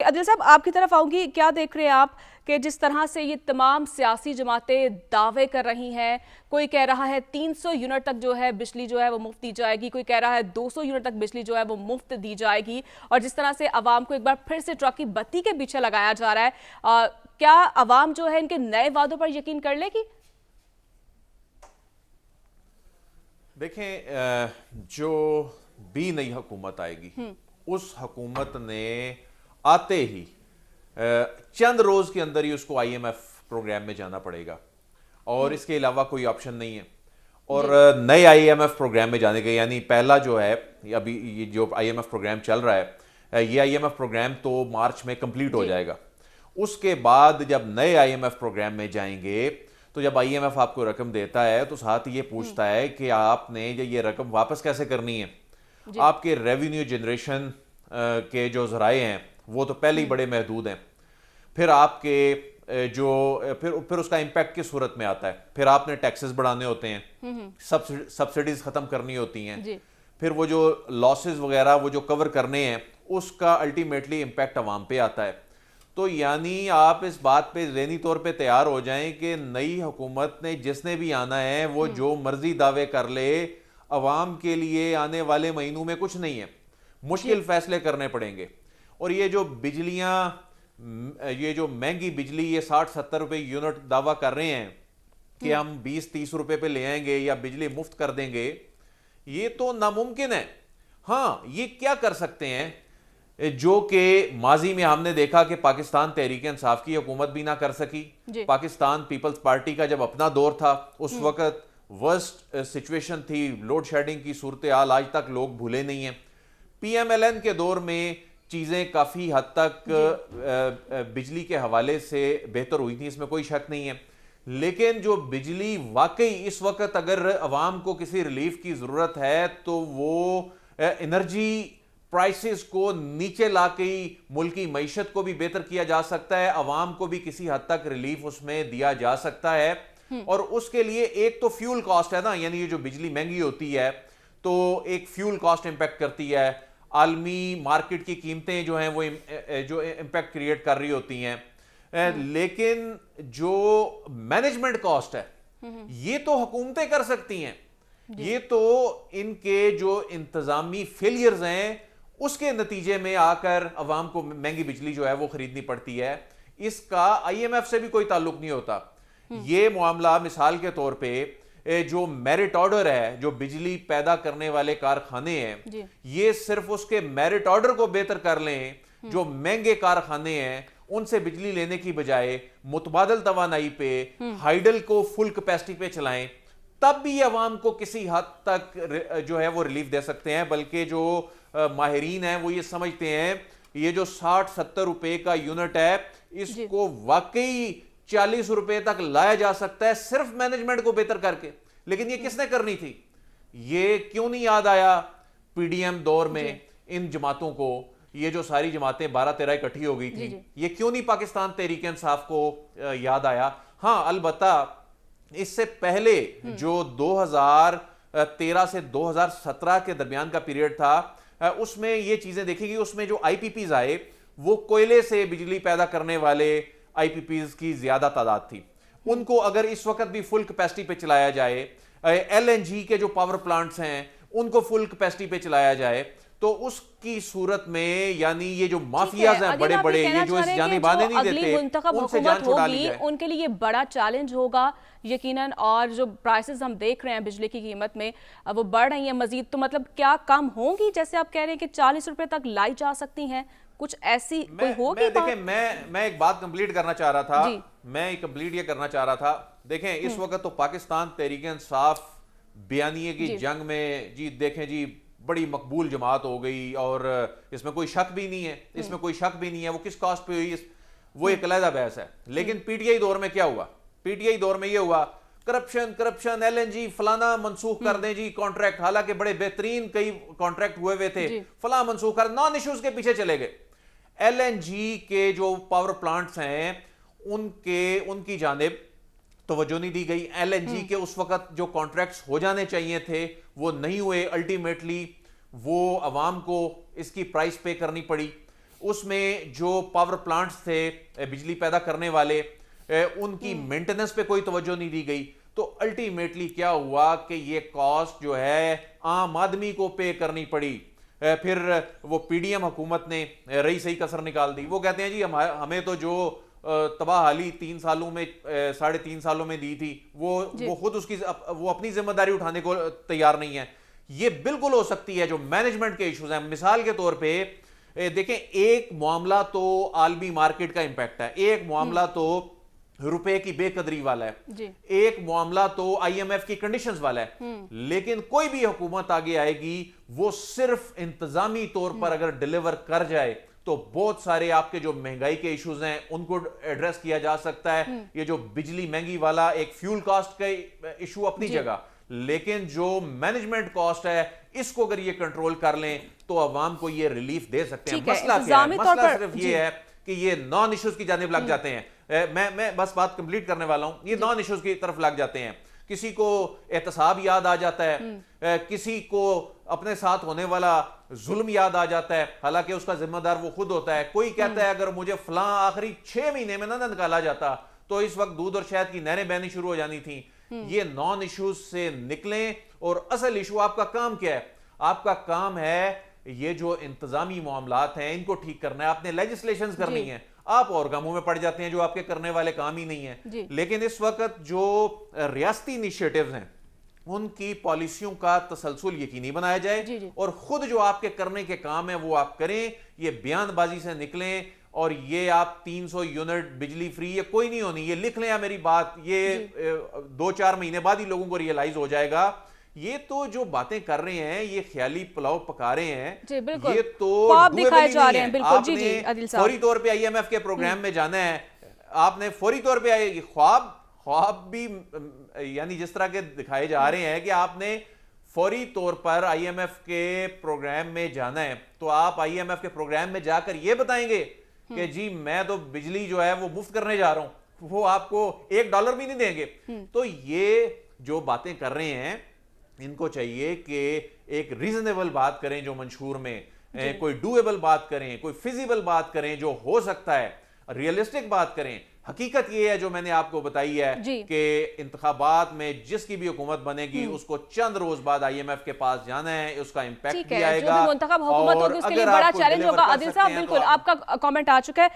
अदिल साहब, आपकी तरफ आऊंगी। क्या देख रहे हैं आप कि जिस तरह से ये तमाम सियासी जमातें दावे कर रही हैं, कोई कह रहा है 300 यूनिट तक जो है बिजली जो है वो मुफ्त दी जाएगी, कोई कह रहा है 200 यूनिट तक बिजली जो है वो मुफ्त दी जाएगी, और जिस तरह से अवाम को एक बार फिर से ट्रक की बत्ती के पीछे लगाया जा रहा है, क्या अवाम जो है इनके नए वादों पर यकीन कर लेगी? देखें, जो भी नई हुकूमत आएगी उस हुकूमत ने आते ही चंद रोज के अंदर ही उसको आईएमएफ प्रोग्राम में जाना पड़ेगा और इसके अलावा कोई ऑप्शन नहीं है। और नए आईएमएफ प्रोग्राम में जाने के, यानी पहला जो है अभी ये जो आईएमएफ प्रोग्राम चल रहा है, ये आईएमएफ प्रोग्राम तो मार्च में कंप्लीट हो जाएगा। उसके बाद जब नए आईएमएफ प्रोग्राम में जाएंगे तो जब आईएमएफ आपको रकम देता है तो साथ ही ये पूछता है कि आपने ये रकम वापस कैसे करनी है। आपके रेवेन्यू जनरेशन के जो जराए हैं वो तो पहले ही बड़े महदूद हैं। फिर आपके जो फिर उसका इंपैक्ट किस सूरत में आता है, फिर आपने टैक्सेस बढ़ाने होते हैं, सब्सिडीज खत्म करनी होती हैं, फिर वो जो लॉसेस वगैरह वो जो कवर करने हैं उसका अल्टीमेटली इंपैक्ट अवाम पे आता है। तो यानी आप इस बात पे ज़हनी तौर पे तैयार हो जाएं कि नई हुकूमत ने जिसने भी आना है वो जो मर्जी दावे कर ले, अवाम के लिए आने वाले महीनों में कुछ नहीं है, मुश्किल फैसले करने पड़ेंगे। और ये जो बिजलियां, ये जो महंगी बिजली, ये 60-70 रुपए यूनिट दावा कर रहे हैं कि हम 20-30 रुपए पे ले आएंगे या बिजली मुफ्त कर देंगे, ये तो नामुमकिन है। हाँ, ये क्या कर सकते हैं जो कि माजी में हमने देखा कि पाकिस्तान तहरीक इंसाफ की हुकूमत भी ना कर सकी। पाकिस्तान पीपल्स पार्टी का जब अपना दौर था उस वक्त वर्स्ट सिचुएशन थी, लोड शेडिंग की सूरत हाल आज तक लोग भूले नहीं हैं। पीएमएलएन के दौर में चीज़ें काफ़ी हद तक बिजली के हवाले से बेहतर हुई थी, इसमें कोई शक नहीं है। लेकिन जो बिजली वाकई इस वक्त अगर अवाम को किसी रिलीफ की ज़रूरत है तो वो एनर्जी प्राइसेस को नीचे लाके ही मुल्क की मईशत को भी बेहतर किया जा सकता है, अवाम को भी किसी हद तक रिलीफ उसमें दिया जा सकता है। और उसके लिए एक तो फ्यूल कॉस्ट है ना, यानी ये जो बिजली महंगी होती है तो एक फ्यूल कॉस्ट इंपैक्ट करती है, आलमी मार्केट की कीमतें जो हैं वो जो इंपैक्ट क्रिएट कर रही होती हैं। लेकिन जो मैनेजमेंट कॉस्ट है ये तो हुकूमतें कर सकती हैं, ये तो इनके जो इंतजामी फेलियर्स हैं उसके नतीजे में आकर अवाम को महंगी बिजली जो है वो खरीदनी पड़ती है। इसका आईएमएफ से भी कोई ताल्लुक नहीं होता। ये मामला मिसाल के तौर पे जो मेरिट ऑर्डर है, जो बिजली पैदा करने वाले कारखाने हैं, ये सिर्फ उसके मेरिट ऑर्डर को बेहतर कर लें, जो महंगे कारखाने हैं उनसे बिजली लेने की बजाय मुतबादल तवानाई पे हाइडल को फुल कैपेसिटी पे चलाएं, तब भी अवाम को किसी हद तक जो है वो रिलीफ दे सकते हैं। बल्कि जो माहिरीन हैं वो ये समझते हैं ये जो 60-70 रुपए का यूनिट है इसको वाकई 40 रुपए तक लाया जा सकता है सिर्फ मैनेजमेंट को बेहतर करके। लेकिन ये किसने करनी थी? ये क्यों नहीं याद आया पीडीएम दौर में इन जमातों को? ये जो सारी जमातें 12-13 इकट्ठी हो गई थी, ये क्यों नहीं पाकिस्तान तहरीक इंसाफ को याद आया? हाँ, अलबत्ता इससे पहले जो 2013 से 2017 के दरमियान का पीरियड था उसमें ये चीजें देखेंगी, उसमें जो आईपीपीज आए वो कोयले से बिजली पैदा करने वाले आईपीपीज की ज्यादा तादाद थी। उनको अगर इस वक्त भी फुल कैपेसिटी पे चलाया जाए, एलएनजी के जो पावर प्लांट्स हैं उनको फुल कैपेसिटी पे चलाया जाए, तो उसकी सूरत में यानी ये जो माफियाज हैं बड़े बड़े, ये जो इस जाने बाने नहीं देते, उनसे जान छुड़ा ली जाए। उनके लिए बड़ा चैलेंज होगा यकीनन। और जो प्राइसेस हम देख रहे हैं बिजली की कीमत में वो बढ़ रही है मजीद, तो मतलब क्या कम होंगी? जैसे आप कह रहे हैं कि 40 रुपए तक लाई जा सकती हैं, कुछ ऐसी कोई होगी? देखें, मैं एक बात कंप्लीट करना चाह रहा था, मैं कंप्लीट ये करना चाह रहा था। देखें, इस वक्त तो पाकिस्तान तहरीक इंसाफ बयानिए की जंग में जी देखें जी बड़ी मकबूल जमात हो गई और इसमें कोई शक भी नहीं है, इसमें कोई शक भी नहीं है। वो किस कॉस्ट पे हुई वो एक अलग बहस है। लेकिन पीटीआई दौर में क्या हुआ? पीटीआई दौर में ये हुआ करप्शन, एलएनजी फलाना मनसूख कर दें जी कॉन्ट्रैक्ट, हालांकि बड़े बेहतरीन कई कॉन्ट्रैक्ट हुए थे, फला मनसूख कर, नॉन इश्यूज के पीछे चले गए। एलएनजी के जो पावर प्लांट्स हैं उनकी जानिब तवज्जो नहीं दी गई। एलएनजी के उस वक्त जो कॉन्ट्रैक्ट्स हो जाने चाहिए थे वो नहीं हुए, अल्टीमेटली वो अवाम को इसकी प्राइस पे करनी पड़ी। उसमें जो पावर प्लांट्स थे बिजली पैदा करने वाले, उनकी मेंटेनेंस पे कोई तवज्जो नहीं दी गई। तो अल्टीमेटली क्या हुआ कि ये कॉस्ट जो है आम आदमी को पे करनी पड़ी। फिर वो पीडीएम हुकूमत ने रही सही कसर निकाल दी। वो कहते हैं जी हमें तो जो तबाहाली 3 सालों में 3.5 सालों में दी थी वो खुद उसकी वो अपनी जिम्मेदारी उठाने को तैयार नहीं है। ये बिल्कुल हो सकती है जो मैनेजमेंट के इश्यूज हैं। मिसाल के तौर पे देखें, एक मामला तो आलमी मार्केट का इंपैक्ट है, एक मामला तो रुपए की बेकदरी वाला है जी। एक मामला तो आईएमएफ की कंडीशंस वाला है। लेकिन कोई भी हुकूमत आगे आएगी वो सिर्फ इंतजामी तौर पर अगर डिलीवर कर जाए तो बहुत सारे आपके जो महंगाई के इश्यूज हैं उनको एड्रेस किया जा सकता है। ये जो बिजली महंगी वाला एक फ्यूल कॉस्ट का इशू अपनी जगह, लेकिन जो मैनेजमेंट कॉस्ट है इसको अगर ये कंट्रोल कर लें तो अवाम को ये रिलीफ दे सकते हैं। मसला क्या है? मसला सिर्फ ये है कि ये नॉन इश्यूज की जानिब लग जाते हैं। मैं बस बात कंप्लीट करने वाला हूं। ये नॉन इश्यूज की तरफ लग जाते हैं। किसी को एहतसाब याद आ जाता है, किसी को अपने साथ होने वाला जुल्म याद आ जाता है, हालांकि उसका जिम्मेदार वो खुद होता है। कोई कहता है अगर मुझे फलां आखिरी 6 महीने में ना निकाला जाता तो इस वक्त दूध और शहद की नहरें बहनी शुरू हो जानी थी। ये नॉन इश्यूज से निकलें। और असल इशू आपका काम क्या है? आपका काम है ये जो इंतजामी मामलात हैं इनको ठीक करना है। आपने लेजिस्लेशंस करनी है। आप और कामों में पड़ जाते हैं जो आपके करने वाले काम ही नहीं है। लेकिन इस वक्त जो रियासती इनिशिएटिव्स हैं उनकी पॉलिसियों का तसलसल यकीनी बनाया जाए और खुद जो आपके करने के काम है वो आप करें। ये बयानबाजी से निकलें। और ये आप 300 यूनिट बिजली फ्री ये कोई नहीं होनी, ये लिख लें मेरी बात, ये 2-4 महीने बाद ही लोगों को रियलाइज हो जाएगा। ये तो जो बातें कर रहे हैं ये ख्याली पुलाव पका रहे हैं। जी, बिल्कुल। ये तो ख्वाब दिखाए जा रहे हैं। बिल्कुल जी जी आपने आदिल साहब, फौरी तौर पे आईएमएफ के प्रोग्राम में जाना है, आपने फौरी तौर पे आएगी। ख्वाब भी यानी जिस तरह के दिखाए जा रहे हैं कि आपने फौरी तौर पर आईएमएफ के प्रोग्राम में जाना है, तो आप आईएमएफ के प्रोग्राम में जाकर ये बताएंगे कि जी मैं तो बिजली जो है वो मुफ्त करने जा रहा हूं, वो आपको $1 भी नहीं देंगे। तो ये जो बातें कर रहे हैं इनको चाहिए कि एक रीजनेबल बात करें, जो मंशूर में कोई डूएबल बात करें, कोई फिजिबल बात करें, जो हो सकता है, रियलिस्टिक बात करें। हकीकत ये है जो मैंने आपको बताई है कि इंतखाबात में जिसकी भी हुकूमत बनेगी उसको चंद रोज बाद आईएमएफ के पास जाना है, उसका इंपैक्ट भी आएगा। जो भी मुंतखब हुकूमत होगी उसके लिए बड़ा चैलेंज होगा। आदिल साहब, बिल्कुल आपका कमेंट आ चुका है।